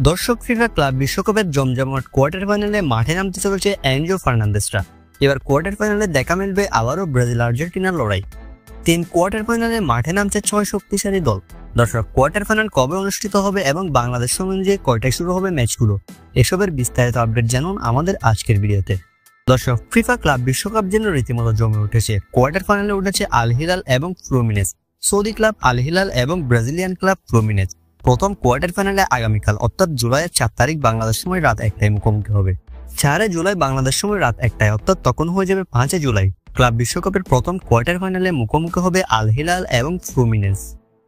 দর্শক, FIFA club বিশ্বকাপের জমজমাট কোয়ার্টার ফাইনালে মাঠে নামতে চলেছে এনজো ফার্নান্দেসরা। এবার কোয়ার্টার ফাইনালে দেখা মিলবে আবারও ব্রাজিল আর্জেন্টিনার লড়াই। 3 কোয়ার্টার ফাইনালে মাঠে নামছে 6 শক্তিশালী দল। দর্শক, কোয়ার্টার ফাইনাল কবে অনুষ্ঠিত হবে এবং বাংলাদেশ সময় অনুযায়ী কয়টায় শুরু হবে ম্যাচগুলো, এসবের বিস্তারিত আপডেট জানুন আমাদের আজকের ভিডিওতে। দর্শক, ফিফা ক্লাব বিশ্বকাপ যেন রীতিমতো জমে উঠেছে। কোয়ার্টার ফাইনালে উঠেছে আল হিলাল এবং ফ্লুমিনেস, সৌদি ক্লাব আল হিলাল এবং ব্রাজিলিয়ান ক্লাব ফ্লুমিনেস। প্রথম কোয়ার্টার ফাইনালে আগামীকাল অর্থাৎ জুলাইয়ের 4 তারিখ বাংলাদেশ সময় রাত 1টায় মুখোমুখি হবে। 4 জুলাই বাংলাদেশ সময় রাত 1টায়, অর্থাৎ তখন হয়ে যাবে 5 জুলাই। ক্লাব বিশ্বকাপের প্রথম কোয়ার্টার ফাইনালে মুখোমুখি হবে আল হিলাল এবং ফ্লুমিনেস।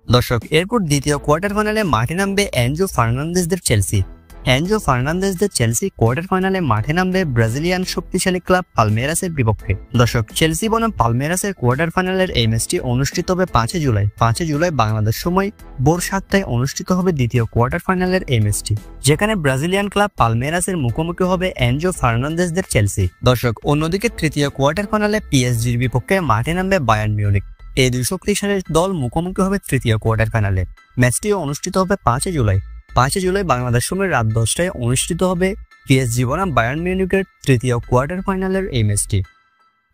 দর্শক, এরপর দ্বিতীয় কোয়ার্টার ফাইনালে মাঠে নামবে এনজো ফার্নান্দেসদের চেলসি। এনজো ফার্নান্দেসদের চেলসি কোয়ার্টার ফাইনালে মাঠে নামবে ব্রাজিলিয়ান শক্তিশালী ক্লাব পালমেরাসের বিপক্ষে। দর্শক, চেলসি বনাম পালমেরাসের কোয়ার্টার ফাইনালের এই ম্যাচটি অনুষ্ঠিত হবে 5 জুলাই। 5 জুলাই বাংলাদেশ সময় ভোর 7টায় অনুষ্ঠিত হবে দ্বিতীয় কোয়ার্টার ফাইনালের এই ম্যাচটি, যেখানে ব্রাজিলিয়ান ক্লাব পালমেরাসের মুখোমুখি হবে এনজো ফার্নান্দেসদের চেলসি। দর্শক, অন্যদিকে তৃতীয় কোয়ার্টার ফাইনালে পিএসজির বিপক্ষে মাঠে নামবে বায়ার্ন মিউনিখ। এই দুই শক্তিশালী দল মুখোমুখি হবে তৃতীয় কোয়ার্টার ফাইনালে। ম্যাচটিও অনুষ্ঠিত হবে 5 জুলাই। 5 জুলাই বাংলাদেশ সময় রাত 10টায় অনুষ্ঠিত হবে পিএসজি বনাম বায়ার্ন মিউনিখের তৃতীয় কোয়ার্টার ফাইনালের এই ম্যাচটি।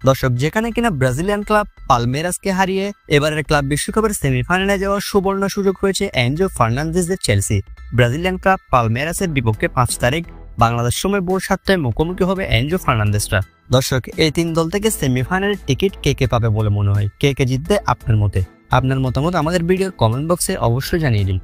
দর্শক, যেখানে কিনা ব্রাজিলিয়ান ক্লাব পালমেরাসকে হারিয়ে এবারের ক্লাব বিশ্বকাপের সেমিফাইনালে যাওয়ার সুবর্ণ সুযোগ হয়েছে এনজো ফার্নান্দেসদের চেলসি। ব্রাজিলিয়ান ক্লাব পালমেরাসের বিপক্ষে 5 তারিখ বাংলাদেশ সময় ভোর 7টায় মুখোমুখি হবে এনজো ফার্নান্দেসরা। দর্শক, এই 3 দল থেকে সেমিফাইনালের টিকিট কে পাবে বলে মনে হয়? কে জিতবে আপনার মতে? আপনার মতামত আমাদের ভিডিওর কমেন্ট বক্সে অবশ্যই জানিয়ে দিন।